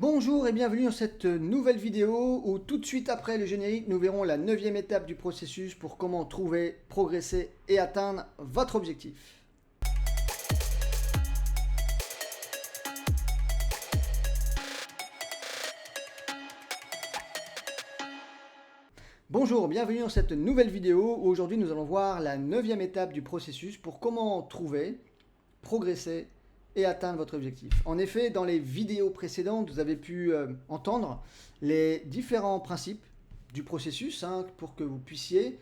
Bonjour et bienvenue dans cette nouvelle vidéo où tout de suite après le générique, nous verrons la 9e étape du processus pour comment trouver, progresser et atteindre votre objectif. Bonjour, bienvenue dans cette nouvelle vidéo où aujourd'hui nous allons voir la 9e étape du processus pour comment trouver, progresser et atteindre votre objectif. En effet, dans les vidéos précédentes, vous avez pu entendre les différents principes du processus pour que vous puissiez,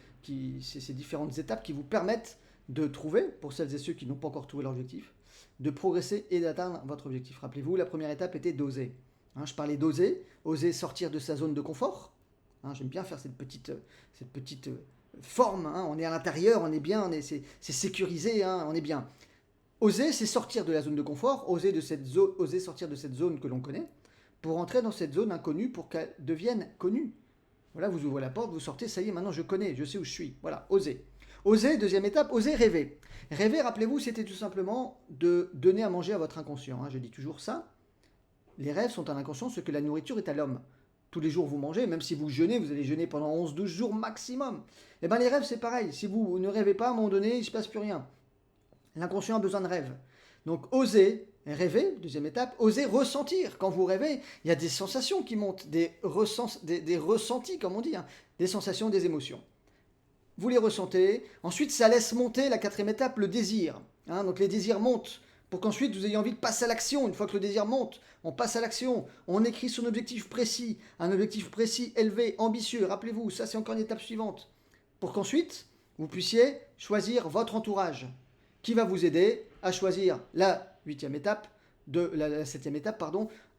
c'est ces différentes étapes qui vous permettent de trouver, pour celles et ceux qui n'ont pas encore trouvé leur objectif, de progresser et d'atteindre votre objectif. Rappelez-vous, la première étape était d'oser. Je parlais d'oser, oser sortir de sa zone de confort. J'aime bien faire cette petite forme. On est à l'intérieur, on est bien, c'est sécurisé, on est bien. Oser, c'est sortir de la zone de confort, oser sortir de cette zone que l'on connaît, pour entrer dans cette zone inconnue, pour qu'elle devienne connue. Voilà, vous ouvrez la porte, vous sortez, ça y est, maintenant je connais, je sais où je suis. Voilà, oser. Oser, deuxième étape, oser rêver. Rêver, rappelez-vous, c'était tout simplement de donner à manger à votre inconscient. Je dis toujours ça. Les rêves sont à l'inconscient ce que la nourriture est à l'homme. Tous les jours vous mangez, même si vous jeûnez, vous allez jeûner pendant 11-12 jours maximum. Et bien les rêves c'est pareil, si vous ne rêvez pas, à un moment donné, il ne se passe plus rien. L'inconscient a besoin de rêve. Donc oser rêver, deuxième étape, oser ressentir. Quand vous rêvez, il y a des sensations qui montent, des ressentis comme on dit, des sensations, des émotions. Vous les ressentez, ensuite ça laisse monter la quatrième étape, le désir. Donc les désirs montent pour qu'ensuite vous ayez envie de passer à l'action. Une fois que le désir monte, on passe à l'action, on écrit son objectif précis, un objectif précis, élevé, ambitieux. Rappelez-vous, ça c'est encore une étape suivante. Pour qu'ensuite, vous puissiez choisir votre entourage qui va vous aider à choisir la septième étape,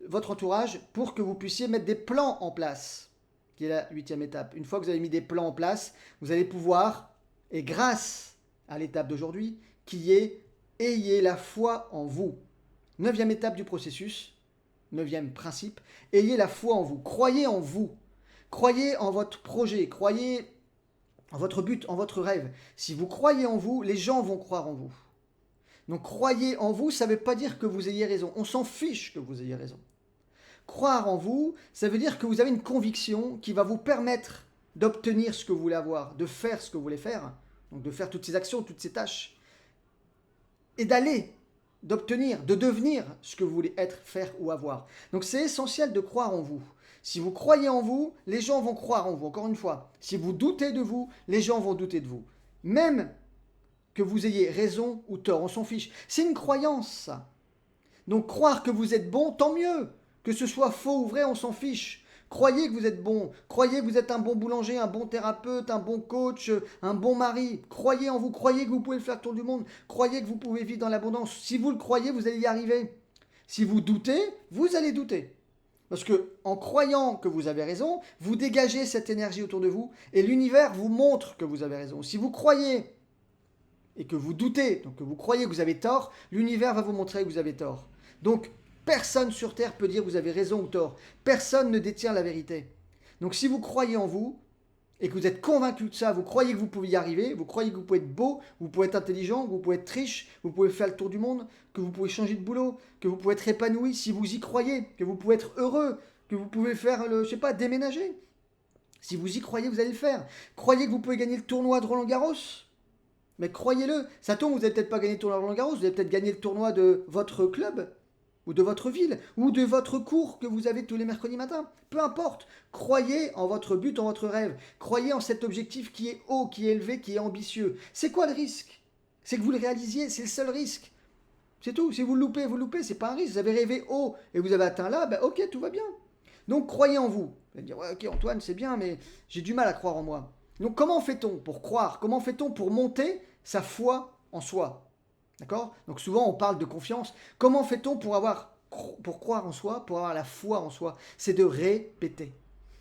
votre entourage pour que vous puissiez mettre des plans en place, qui est la huitième étape. Une fois que vous avez mis des plans en place, vous allez pouvoir, et grâce à l'étape d'aujourd'hui, qui est ayez la foi en vous. Neuvième étape du processus, neuvième principe, ayez la foi en vous. Croyez en vous. Croyez en votre projet. Croyez en votre but, en votre rêve. Si vous croyez en vous, les gens vont croire en vous. Donc croyez en vous, ça ne veut pas dire que vous ayez raison. On s'en fiche que vous ayez raison. Croire en vous, ça veut dire que vous avez une conviction qui va vous permettre d'obtenir ce que vous voulez avoir, de faire ce que vous voulez faire, donc de faire toutes ces actions, toutes ces tâches, et d'aller, d'obtenir, de devenir ce que vous voulez être, faire ou avoir. Donc c'est essentiel de croire en vous. Si vous croyez en vous, les gens vont croire en vous. Encore une fois, si vous doutez de vous, les gens vont douter de vous. Même que vous ayez raison ou tort, on s'en fiche. C'est une croyance, ça. Donc croire que vous êtes bon, tant mieux. Que ce soit faux ou vrai, on s'en fiche. Croyez que vous êtes bon. Croyez que vous êtes un bon boulanger, un bon thérapeute, un bon coach, un bon mari. Croyez en vous. Croyez que vous pouvez le faire tour du monde. Croyez que vous pouvez vivre dans l'abondance. Si vous le croyez, vous allez y arriver. Si vous doutez, vous allez douter. Parce que en croyant que vous avez raison, vous dégagez cette énergie autour de vous et l'univers vous montre que vous avez raison. Si vous croyez et que vous doutez, donc que vous croyez que vous avez tort, l'univers va vous montrer que vous avez tort. Donc, personne sur Terre peut dire que vous avez raison ou tort. Personne ne détient la vérité. Donc, si vous croyez en vous et que vous êtes convaincu de ça, vous croyez que vous pouvez y arriver, vous croyez que vous pouvez être beau, vous pouvez être intelligent, que vous pouvez être riche, vous pouvez faire le tour du monde, que vous pouvez changer de boulot, que vous pouvez être épanoui, si vous y croyez, que vous pouvez être heureux, que vous pouvez faire, déménager. Si vous y croyez, vous allez le faire. Croyez que vous pouvez gagner le tournoi de Roland-Garros. Mais croyez-le, ça tombe, vous n'allez peut-être pas gagner le tournoi de Roland-Garros, vous allez peut-être gagner le tournoi de votre club, ou de votre ville, ou de votre cours que vous avez tous les mercredis matins. Peu importe, croyez en votre but, en votre rêve. Croyez en cet objectif qui est haut, qui est élevé, qui est ambitieux. C'est quoi le risque? C'est que vous le réalisiez, c'est le seul risque. C'est tout, si vous le loupez, c'est pas un risque. Vous avez rêvé haut et vous avez atteint là, ok, tout va bien. Donc croyez en vous. Vous allez me dire, ouais, ok Antoine, c'est bien, mais j'ai du mal à croire en moi. Donc comment fait-on pour croire? Comment fait-on pour monter sa foi en soi? D'accord? Donc souvent on parle de confiance. Comment fait-on pour croire en soi, pour avoir la foi en soi? C'est de répéter.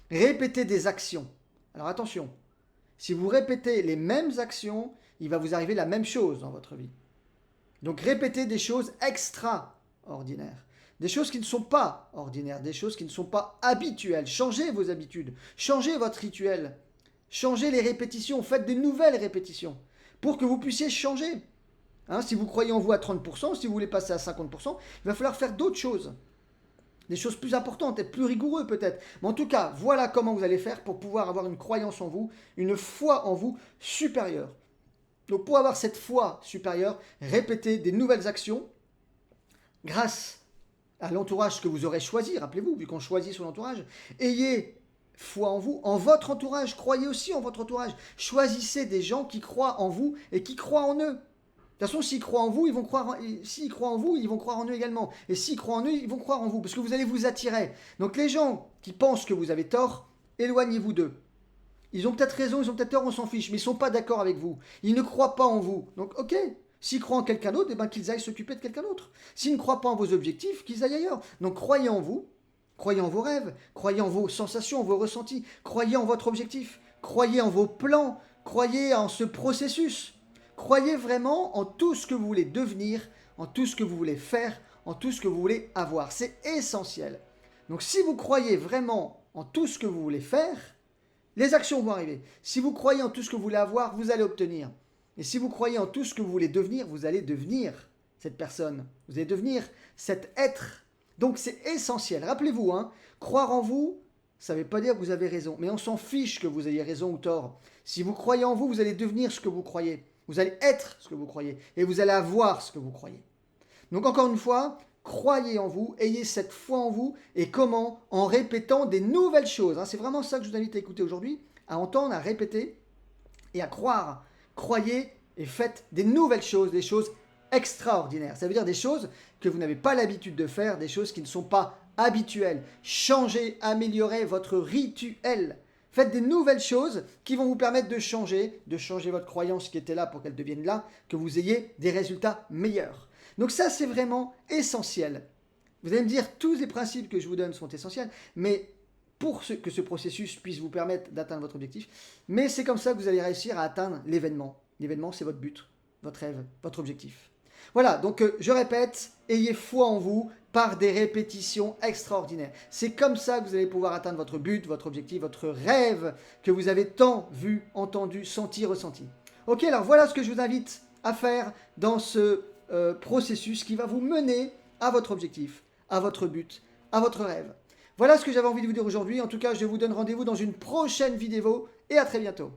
Répéter des actions. Alors attention, si vous répétez les mêmes actions, il va vous arriver la même chose dans votre vie. Donc répétez des choses extraordinaires. Des choses qui ne sont pas ordinaires, des choses qui ne sont pas habituelles. Changez vos habitudes, changez votre rituel, changez les répétitions, faites de nouvelles répétitions pour que vous puissiez changer. Si vous croyez en vous à 30%, si vous voulez passer à 50%, il va falloir faire d'autres choses. des choses plus importantes, être plus rigoureux peut-être. Mais en tout cas, voilà comment vous allez faire pour pouvoir avoir une croyance en vous, une foi en vous supérieure. Donc pour avoir cette foi supérieure, répétez des nouvelles actions grâce à l'entourage que vous aurez choisi. Rappelez-vous, vu qu'on choisit son entourage, ayez foi en vous, en votre entourage. Croyez aussi en votre entourage. Choisissez des gens qui croient en vous et qui croient en eux. De toute façon, s'ils croient en vous, ils vont croire s'ils croient en vous, ils vont croire en eux également. Et s'ils croient en eux, ils vont croire en vous, parce que vous allez vous attirer. Donc les gens qui pensent que vous avez tort, éloignez-vous d'eux. Ils ont peut-être raison, ils ont peut-être tort, on s'en fiche, mais ils ne sont pas d'accord avec vous. Ils ne croient pas en vous. Donc ok, s'ils croient en quelqu'un d'autre, eh ben, qu'ils aillent s'occuper de quelqu'un d'autre. S'ils ne croient pas en vos objectifs, qu'ils aillent ailleurs. Donc croyez en vous, croyez en vos rêves, croyez en vos sensations, vos ressentis, croyez en votre objectif, croyez en vos plans, croyez en ce processus. Croyez vraiment en tout ce que vous voulez devenir, en tout ce que vous voulez faire, en tout ce que vous voulez avoir. C'est essentiel. Donc si vous croyez vraiment en tout ce que vous voulez faire, les actions vont arriver. Si vous croyez en tout ce que vous voulez avoir, vous allez obtenir. Et si vous croyez en tout ce que vous voulez devenir, vous allez devenir cette personne. Vous allez devenir cet être. Donc c'est essentiel. Rappelez-vous, croire en vous, ça ne veut pas dire que vous avez raison. Mais on s'en fiche que vous ayez raison ou tort. Si vous croyez en vous, vous allez devenir ce que vous croyez. Vous allez être ce que vous croyez et vous allez avoir ce que vous croyez. Donc encore une fois, croyez en vous, ayez cette foi en vous et comment? En répétant des nouvelles choses. C'est vraiment ça que je vous invite à écouter aujourd'hui, à entendre, à répéter et à croire. Croyez et faites des nouvelles choses, des choses extraordinaires. Ça veut dire des choses que vous n'avez pas l'habitude de faire, des choses qui ne sont pas habituelles. Changez, améliorez votre rituel. Faites des nouvelles choses qui vont vous permettre de changer votre croyance qui était là pour qu'elle devienne là, que vous ayez des résultats meilleurs. Donc ça, c'est vraiment essentiel. Vous allez me dire, tous les principes que je vous donne sont essentiels, mais pour que ce processus puisse vous permettre d'atteindre votre objectif, mais c'est comme ça que vous allez réussir à atteindre l'événement. L'événement, c'est votre but, votre rêve, votre objectif. Voilà, donc je répète, ayez foi en vous par des répétitions extraordinaires. C'est comme ça que vous allez pouvoir atteindre votre but, votre objectif, votre rêve que vous avez tant vu, entendu, senti, ressenti. Ok, alors voilà ce que je vous invite à faire dans ce processus qui va vous mener à votre objectif, à votre but, à votre rêve. Voilà ce que j'avais envie de vous dire aujourd'hui. En tout cas, je vous donne rendez-vous dans une prochaine vidéo et à très bientôt.